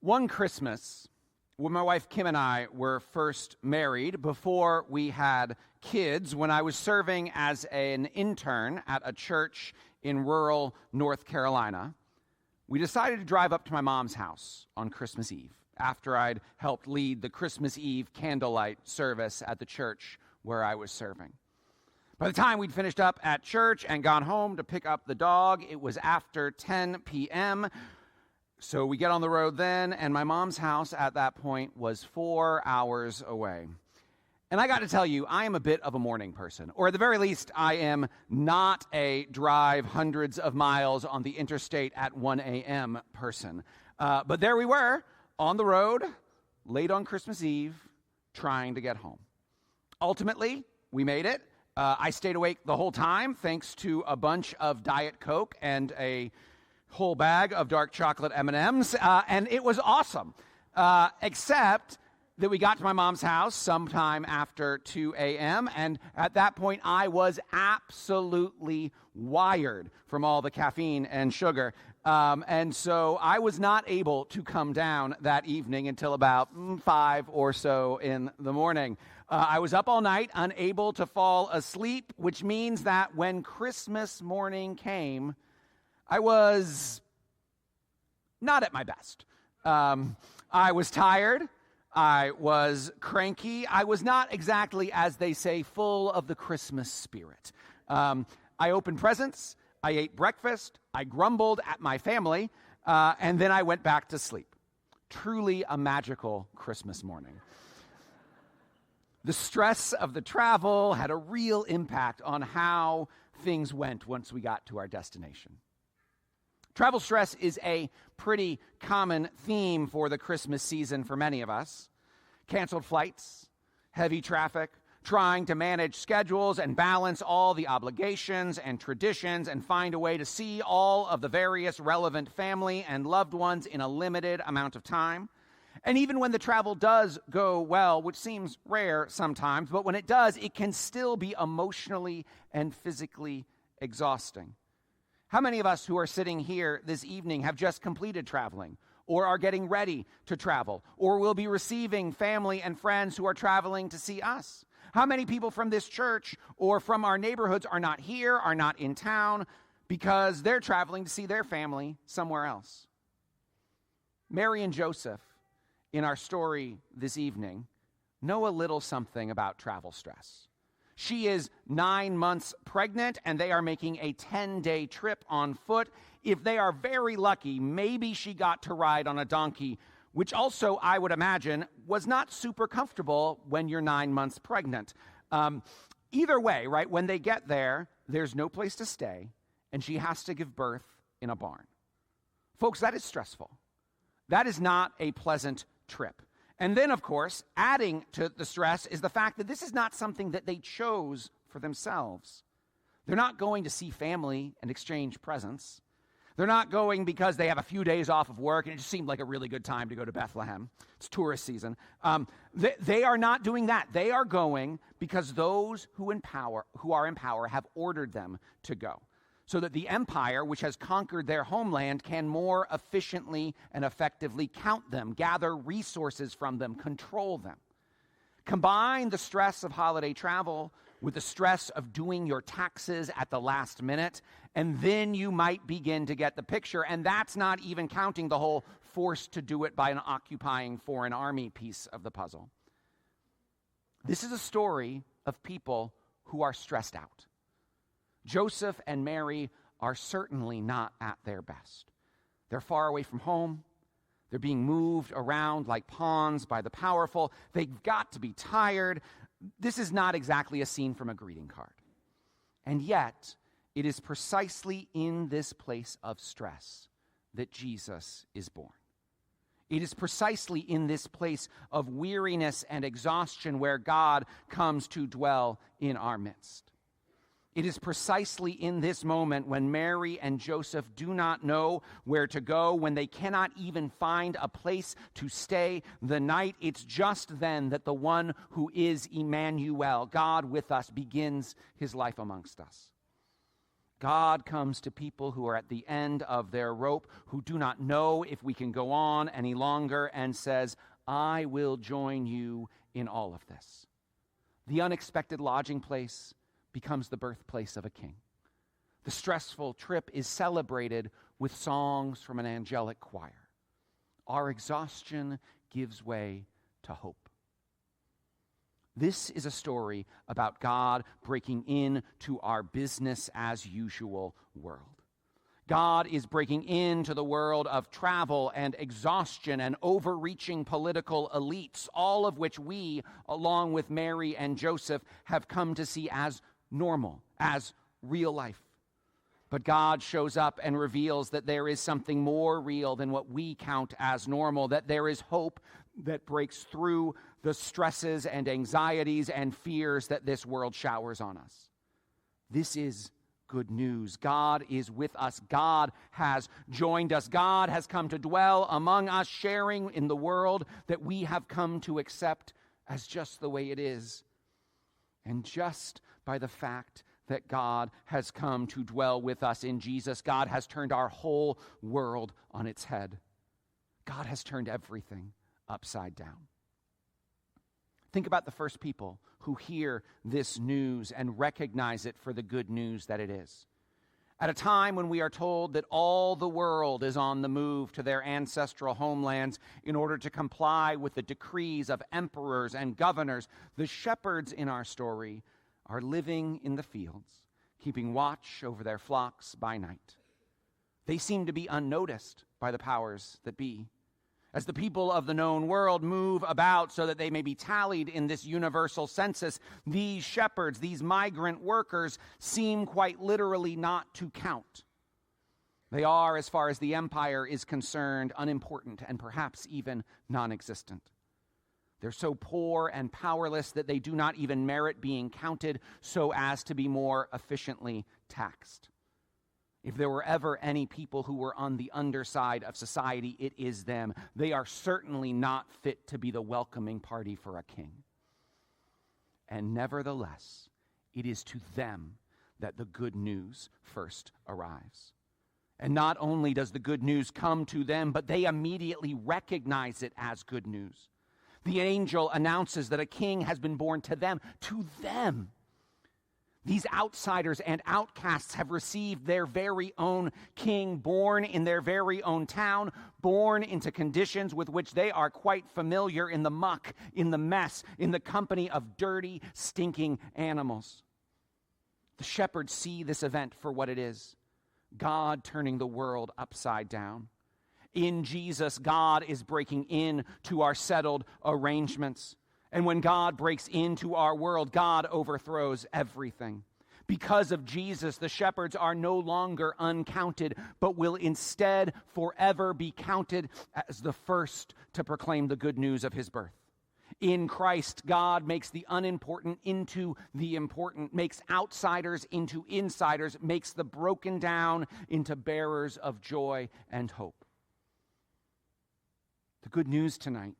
One Christmas, when my wife Kim and I were first married, before we had kids, when I was serving as an intern at a church in rural North Carolina, we decided to drive up to my mom's house on Christmas Eve, after I'd helped lead the Christmas Eve candlelight service at the church where I was serving. By the time we'd finished up at church and gone home to pick up the dog, it was after 10 p.m., so we get on the road then, and my mom's house at that point was 4 hours away. And I got to tell you, I am a bit of a morning person, or at the very least, I am not a drive hundreds of miles on the interstate at 1 a.m. person. But there we were, on the road, late on Christmas Eve, trying to get home. Ultimately, we made it. I stayed awake the whole time, thanks to a bunch of Diet Coke and a whole bag of dark chocolate M&Ms, and it was awesome, except that we got to my mom's house sometime after 2 a.m., and at that point, I was absolutely wired from all the caffeine and sugar, and so I was not able to come down that evening until about 5 or so in the morning. I was up all night, unable to fall asleep, which means that when Christmas morning came, I was not at my best. I was tired. I was cranky. I was not exactly, as they say, full of the Christmas spirit. I opened presents. I ate breakfast. I grumbled at my family. And then I went back to sleep. Truly a magical Christmas morning. The stress of the travel had a real impact on how things went once we got to our destination. Travel stress is a pretty common theme for the Christmas season for many of us. Canceled flights, heavy traffic, trying to manage schedules and balance all the obligations and traditions and find a way to see all of the various relevant family and loved ones in a limited amount of time. And even when the travel does go well, which seems rare sometimes, but when it does, it can still be emotionally and physically exhausting. How many of us who are sitting here this evening have just completed traveling, or are getting ready to travel, or will be receiving family and friends who are traveling to see us? How many people from this church or from our neighborhoods are not here, are not in town, because they're traveling to see their family somewhere else? Mary and Joseph, in our story this evening, know a little something about travel stress. She is 9 months pregnant, and they are making a 10-day trip on foot. If they are very lucky, maybe she got to ride on a donkey, which also, I would imagine, was not super comfortable when you're 9 months pregnant. Either way, right, when they get there, there's no place to stay, and she has to give birth in a barn. Folks, that is stressful. That is not a pleasant trip. And then, of course, adding to the stress is the fact that this is not something that they chose for themselves. They're not going to see family and exchange presents. They're not going because they have a few days off of work and it just seemed like a really good time to go to Bethlehem. It's tourist season. They are not doing that. They are going because those who are in power have ordered them to go, so that the empire, which has conquered their homeland, can more efficiently and effectively count them, gather resources from them, control them. Combine the stress of holiday travel with the stress of doing your taxes at the last minute, and then you might begin to get the picture. And that's not even counting the whole forced to do it by an occupying foreign army piece of the puzzle. This is a story of people who are stressed out. Joseph and Mary are certainly not at their best. They're far away from home. They're being moved around like pawns by the powerful. They've got to be tired. This is not exactly a scene from a greeting card. And yet, it is precisely in this place of stress that Jesus is born. It is precisely in this place of weariness and exhaustion where God comes to dwell in our midst. It is precisely in this moment when Mary and Joseph do not know where to go, when they cannot even find a place to stay the night. It's just then that the one who is Emmanuel, God with us, begins his life amongst us. God comes to people who are at the end of their rope, who do not know if we can go on any longer, and says, I will join you in all of this. The unexpected lodging place becomes the birthplace of a king. The stressful trip is celebrated with songs from an angelic choir. Our exhaustion gives way to hope. This is a story about God breaking into our business as usual world. God is breaking into the world of travel and exhaustion and overreaching political elites, all of which we, along with Mary and Joseph, have come to see as normal, as real life. But God shows up and reveals that there is something more real than what we count as normal, that there is hope that breaks through the stresses and anxieties and fears that this world showers on us. This is good news. God is with us. God has joined us. God has come to dwell among us, sharing in the world that we have come to accept as just the way it is. And just by the fact that God has come to dwell with us in Jesus, God has turned our whole world on its head. God has turned everything upside down. Think about the first people who hear this news and recognize it for the good news that it is. At a time when we are told that all the world is on the move to their ancestral homelands in order to comply with the decrees of emperors and governors, the shepherds in our story are living in the fields, keeping watch over their flocks by night. They seem to be unnoticed by the powers that be. As the people of the known world move about so that they may be tallied in this universal census, these shepherds, these migrant workers, seem quite literally not to count. They are, as far as the empire is concerned, unimportant and perhaps even non-existent. They're so poor and powerless that they do not even merit being counted so as to be more efficiently taxed. If there were ever any people who were on the underside of society, it is them. They are certainly not fit to be the welcoming party for a king. And nevertheless, it is to them that the good news first arrives. And not only does the good news come to them, but they immediately recognize it as good news. The angel announces that a king has been born to them, to them. These outsiders and outcasts have received their very own king, born in their very own town, born into conditions with which they are quite familiar, in the muck, in the mess, in the company of dirty, stinking animals. The shepherds see this event for what it is: God turning the world upside down. In Jesus, God is breaking into our settled arrangements. And when God breaks into our world, God overthrows everything. Because of Jesus, the shepherds are no longer uncounted, but will instead forever be counted as the first to proclaim the good news of his birth. In Christ, God makes the unimportant into the important, makes outsiders into insiders, makes the broken down into bearers of joy and hope. The good news tonight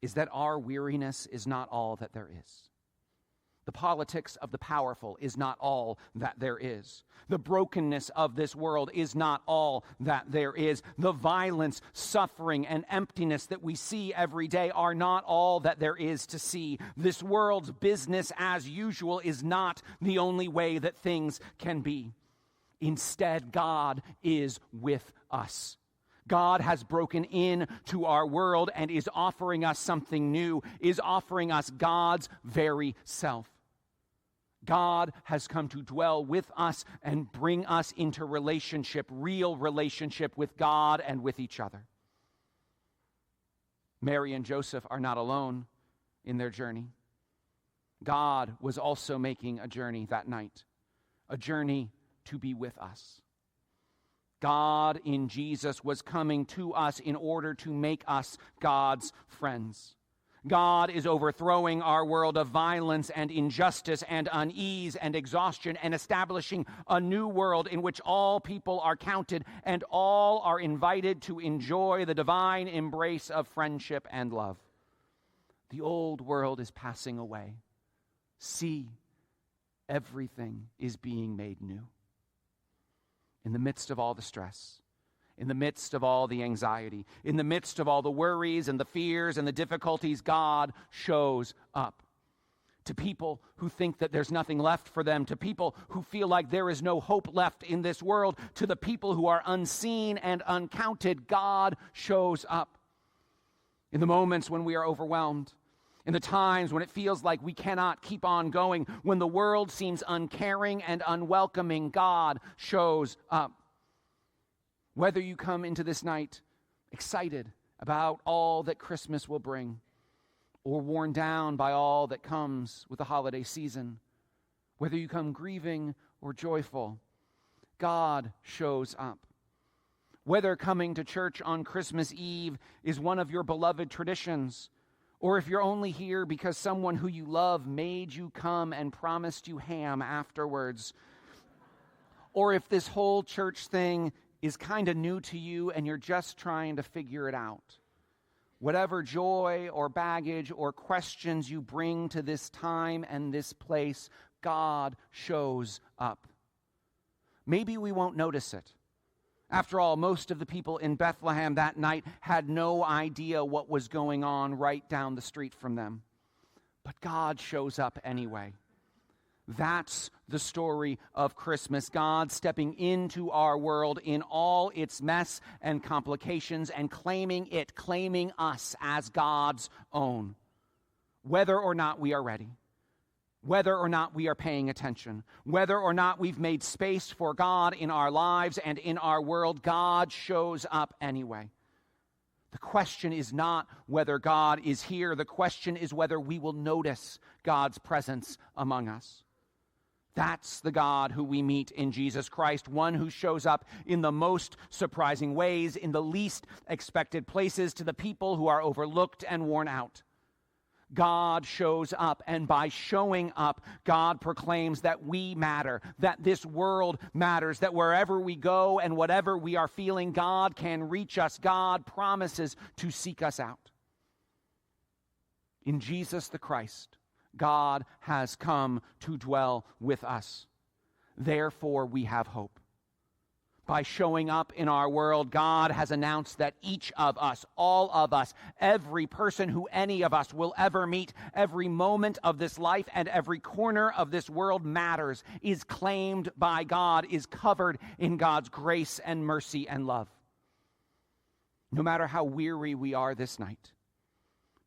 is that our weariness is not all that there is. The politics of the powerful is not all that there is. The brokenness of this world is not all that there is. The violence, suffering, and emptiness that we see every day are not all that there is to see. This world's business as usual is not the only way that things can be. Instead, God is with us. God has broken into our world and is offering us something new, is offering us God's very self. God has come to dwell with us and bring us into relationship, real relationship with God and with each other. Mary and Joseph are not alone in their journey. God was also making a journey that night, a journey to be with us. God in Jesus was coming to us in order to make us God's friends. God is overthrowing our world of violence and injustice and unease and exhaustion and establishing a new world in which all people are counted and all are invited to enjoy the divine embrace of friendship and love. The old world is passing away. See, everything is being made new. in the midst of all the stress, in the midst of all the anxiety, in the midst of all the worries and the fears and the difficulties, God shows up. To people who think that there's nothing left for them, to people who feel like there is no hope left in this world, to the people who are unseen and uncounted, God shows up. In the moments when we are overwhelmed, in the times when it feels like we cannot keep on going, when the world seems uncaring and unwelcoming, God shows up. Whether you come into this night excited about all that Christmas will bring, or worn down by all that comes with the holiday season, whether you come grieving or joyful, God shows up. Whether coming to church on Christmas Eve is one of your beloved traditions, or if you're only here because someone who you love made you come and promised you ham afterwards, or if this whole church thing is kind of new to you and you're just trying to figure it out. Whatever joy or baggage or questions you bring to this time and this place, God shows up. Maybe we won't notice it. After all, most of the people in Bethlehem that night had no idea what was going on right down the street from them. But God shows up anyway. That's the story of Christmas. God stepping into our world in all its mess and complications and claiming us as God's own. Whether or not we are ready, whether or not we are paying attention, whether or not we've made space for God in our lives and in our world, God shows up anyway. The question is not whether God is here. The question is whether we will notice God's presence among us. That's the God who we meet in Jesus Christ, one who shows up in the most surprising ways, in the least expected places, to the people who are overlooked and worn out. God shows up, and by showing up, God proclaims that we matter, that this world matters, that wherever we go and whatever we are feeling, God can reach us. God promises to seek us out. In Jesus the Christ, God has come to dwell with us. Therefore, we have hope. By showing up in our world, God has announced that each of us, all of us, every person who any of us will ever meet, every moment of this life and every corner of this world matters, is claimed by God, is covered in God's grace and mercy and love. No matter how weary we are this night,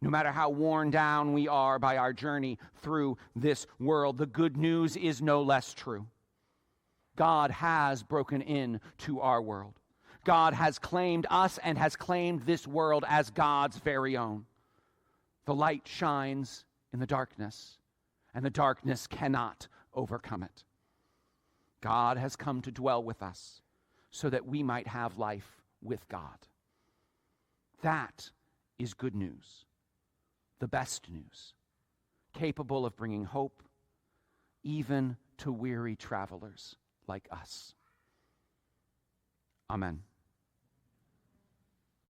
no matter how worn down we are by our journey through this world, the good news is no less true. God has broken into our world. God has claimed us and has claimed this world as God's very own. The light shines in the darkness, and the darkness cannot overcome it. God has come to dwell with us so that we might have life with God. That is good news. The best news, capable of bringing hope even to weary travelers like us. Amen.